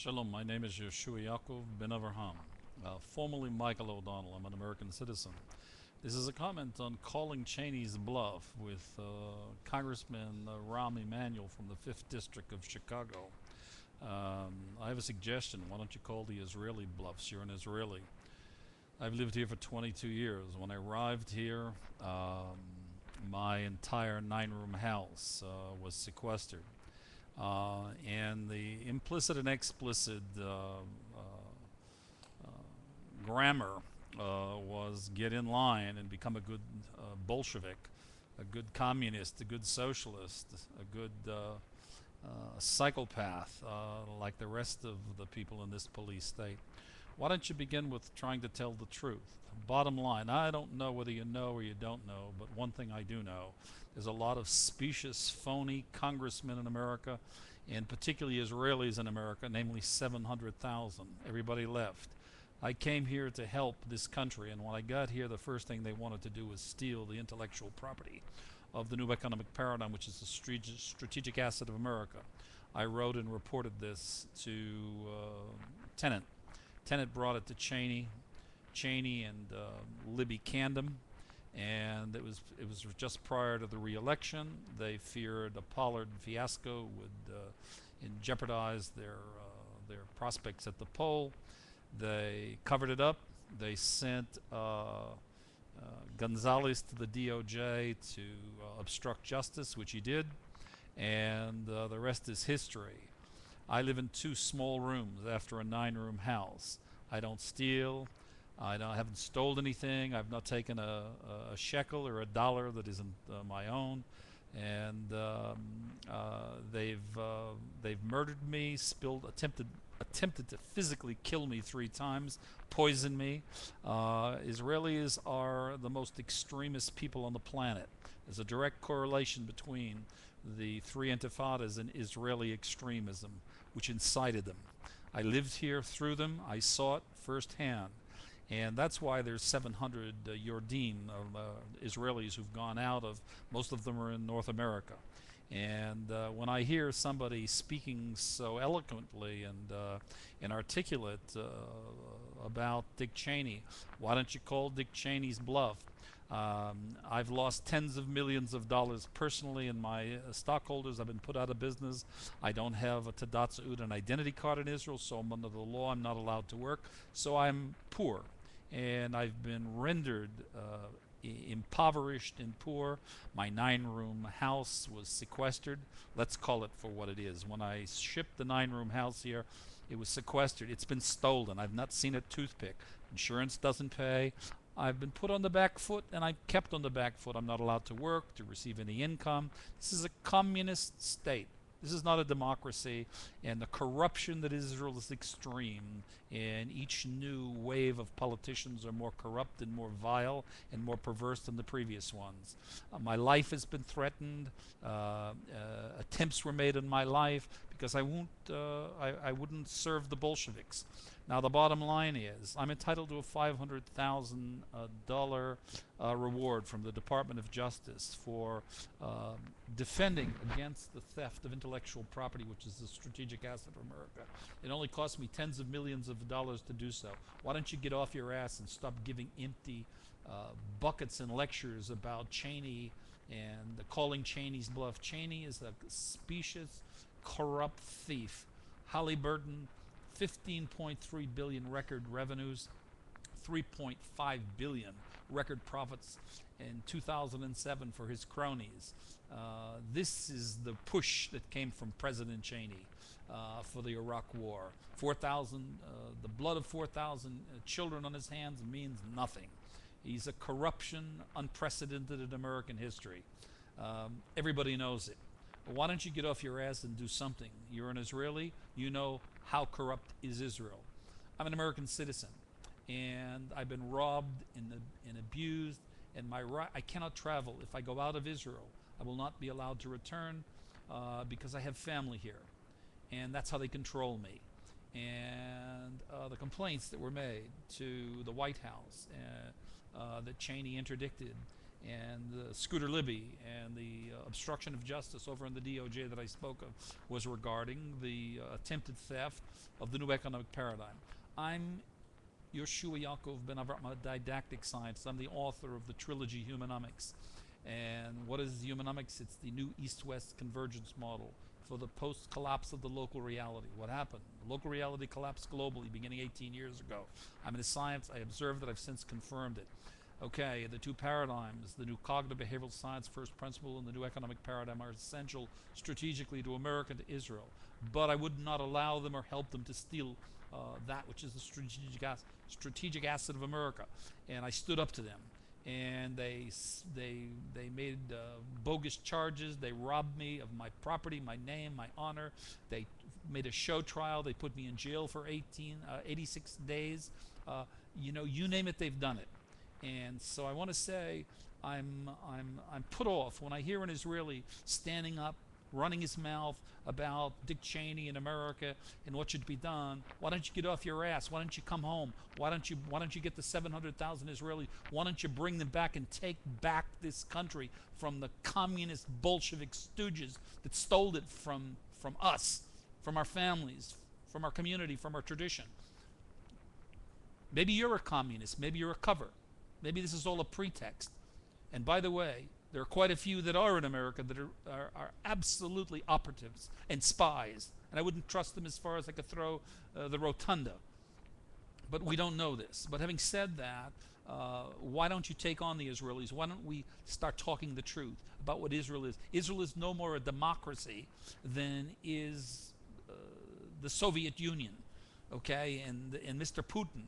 Shalom, my name is Yehoshua Yaakov Ben Avraham, formerly Michael O'Donnell. I'm an American citizen. This is a comment on calling Cheney's bluff with Congressman Rahm Emanuel from the 5th District of Chicago. I have a suggestion. Why don't you call the Israeli bluffs? You're an Israeli. I've lived here for 22 years. When I arrived here, my entire 9-room house was sequestered. And the implicit and explicit grammar was get in line and become a good Bolshevik, a good communist, a good socialist, a good psychopath, like the rest of the people in this police state. Why don't you begin with trying to tell the truth? Bottom line, I don't know whether you know or you don't know, but one thing I do know, there's a lot of specious, phony congressmen in America, and particularly Israelis in America, namely 700,000. Everybody left. I came here to help this country, and when I got here, the first thing they wanted to do was steal the intellectual property of the new economic paradigm, which is the strategic asset of America. I wrote and reported this to Tenet. Tenet brought it to Cheney and Libby Candom, and it was just prior to the re-election. They feared a Pollard fiasco would jeopardize their prospects at the poll. They covered it up. They sent Gonzalez to the DOJ to obstruct justice, which he did, and the rest is history. I live in 2 small rooms after a 9-room house. I don't steal. I haven't stolen anything. I've not taken a shekel or a dollar that isn't my own. And they've murdered me, attempted to physically kill me 3 times, poison me. Israelis are the most extremist people on the planet. There's a direct correlation between the 3 intifadas and Israeli extremism, which incited them. I lived here through them. I saw it firsthand. And that's why there's 700 Yordim, Israelis who've gone out of, most of them are in North America. And when I hear somebody speaking so eloquently and articulate about Dick Cheney, why don't you call Dick Cheney's bluff? I've lost tens of millions of dollars personally in my stockholders. I've been put out of business. I don't have a Tadat Zehut, an identity card in Israel, so under the law I'm not allowed to work. So I'm poor, and I've been rendered impoverished and poor. My 9-room house was sequestered. Let's call it for what it is. When I shipped the 9-room house here, it was sequestered. It's been stolen. I've not seen a toothpick. Insurance doesn't pay. I've been put on the back foot, and I'm kept on the back foot. I'm not allowed to work, to receive any income. This is a communist state. This is not a democracy, and the corruption that Israel is extreme, and each new wave of politicians are more corrupt and more vile and more perverse than the previous ones. My life has been threatened. Attempts were made on my life because I wouldn't serve the Bolsheviks. Now the bottom line is, I'm entitled to a $500,000 reward from the Department of Justice for defending against the theft of intellectual property, which is the strategic asset of America. It only cost me tens of millions of dollars to do so. Why don't you get off your ass and stop giving empty buckets and lectures about Cheney and calling Cheney's bluff? Cheney is a specious, corrupt thief. Halliburton, 15.3 billion record revenues, 3.5 billion record profits in 2007 for his cronies. This is the push that came from President Cheney for the Iraq War. 4,000, the blood of 4,000 children on his hands means nothing. He's a corruption unprecedented in American history. Everybody knows it. Why don't you get off your ass and do something? You're an Israeli. You know how corrupt is Israel. I'm an American citizen, and I've been robbed and abused, and I cannot travel. If I go out of Israel, I will not be allowed to return because I have family here, and that's how they control me. And the complaints that were made to the White House that Cheney interdicted and Scooter Libby, and the obstruction of justice over in the DOJ that I spoke of was regarding the attempted theft of the new economic paradigm. I'm Yehoshua Yaakov ben Avram, a didactic scientist. I'm the author of the trilogy Humanomics. And what is Humanomics? It's the new East-West convergence model for the post-collapse of the local reality. What happened? The local reality collapsed globally beginning 18 years ago. I'm in science. I observed it. I've since confirmed it. Okay, the two paradigms, the new cognitive behavioral science first principle and the new economic paradigm, are essential strategically to America and to Israel. But I would not allow them or help them to steal that which is the strategic asset of America. And I stood up to them. And they made bogus charges. They robbed me of my property, my name, my honor. They made a show trial. They put me in jail for 86 days. You name it, they've done it. And so I want to say I'm put off when I hear an Israeli standing up, running his mouth about Dick Cheney in America and what should be done. Why don't you get off your ass? Why don't you come home? Why don't you get the 700,000 Israelis? Why don't you bring them back and take back this country from the communist Bolshevik stooges that stole it from us, from our families, from our community, from our tradition? Maybe you're a communist. Maybe you're a cover. Maybe this is all a pretext. And by the way, there are quite a few that are in America that are absolutely operatives and spies. And I wouldn't trust them as far as I could throw the rotunda. But we don't know this. But having said that, why don't you take on the Israelis? Why don't we start talking the truth about what Israel is? Israel is no more a democracy than is the Soviet Union, okay, and Mr. Putin.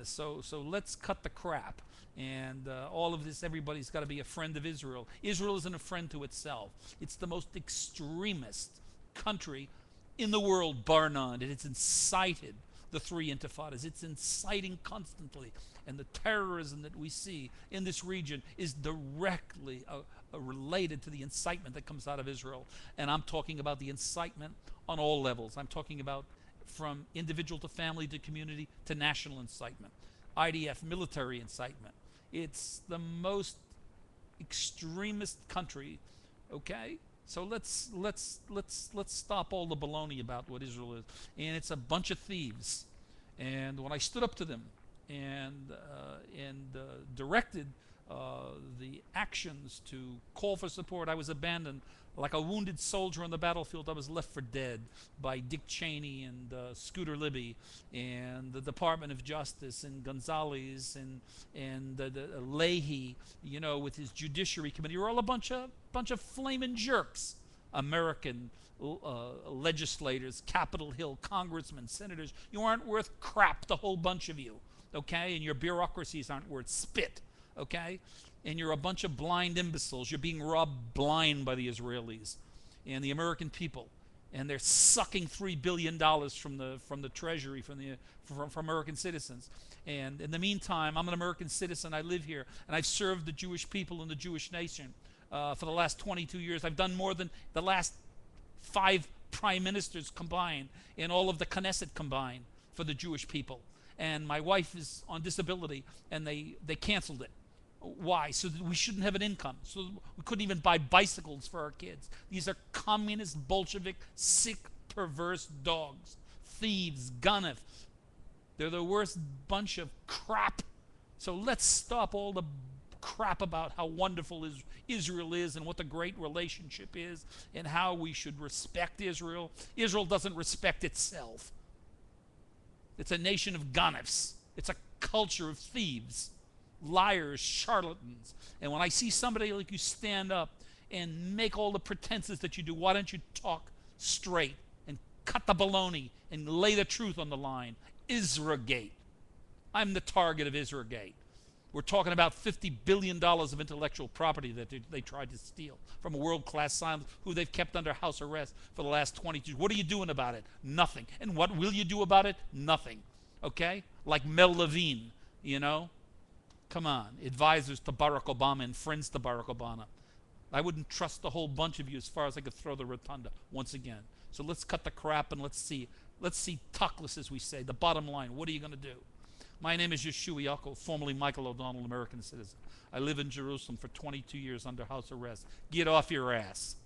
So let's cut the crap. And all of this, everybody's got to be a friend of Israel. Israel isn't a friend to itself. It's the most extremist country in the world, bar none. And it's incited the three intifadas. It's inciting constantly. And the terrorism that we see in this region is directly related to the incitement that comes out of Israel. And I'm talking about the incitement on all levels. I'm talking about from individual to family to community to national incitement. IDF, military incitement. It's the most extremist country, okay? So let's stop all the baloney about what Israel is. And it's a bunch of thieves. And when I stood up to them and directed the actions to call for support, I was abandoned. Like a wounded soldier on the battlefield, I was left for dead by Dick Cheney and Scooter Libby and the Department of Justice and Gonzalez and Leahy, with his Judiciary Committee. You're all a bunch of flaming jerks. American legislators, Capitol Hill, congressmen, senators. You aren't worth crap, the whole bunch of you, okay? And your bureaucracies aren't worth spit, okay? And you're a bunch of blind imbeciles. You're being robbed blind by the Israelis and the American people, and they're sucking $3 billion from the treasury, from American citizens. And in the meantime, I'm an American citizen. I live here, and I've served the Jewish people and the Jewish nation for the last 22 years. I've done more than the last 5 prime ministers combined and all of the Knesset combined for the Jewish people. And my wife is on disability, and they canceled it. Why? So that we shouldn't have an income. So we couldn't even buy bicycles for our kids. These are communist, Bolshevik, sick, perverse dogs. Thieves, ganef. They're the worst bunch of crap. So let's stop all the crap about how wonderful Israel is and what the great relationship is and how we should respect Israel. Israel doesn't respect itself. It's a nation of ganefs. It's a culture of thieves. Liars, charlatans. And when I see somebody like you stand up and make all the pretenses that you do, why don't you talk straight and cut the baloney and lay the truth on the line? Israelgate. I'm the target of Israelgate. We're talking about $50 billion of intellectual property that they tried to steal from a world-class scientist who they've kept under house arrest for the last 22 years. What are you doing about it? Nothing. And what will you do about it? Nothing. Okay? Like Mel Levine, Come on, advisors to Barack Obama and friends to Barack Obama. I wouldn't trust the whole bunch of you as far as I could throw the rotunda once again. So let's cut the crap and let's see tactless, as we say. The bottom line, what are you going to do? My name is Yehoshua Yaakov, formerly Michael O'Donnell, American citizen. I live in Jerusalem for 22 years under house arrest. Get off your ass.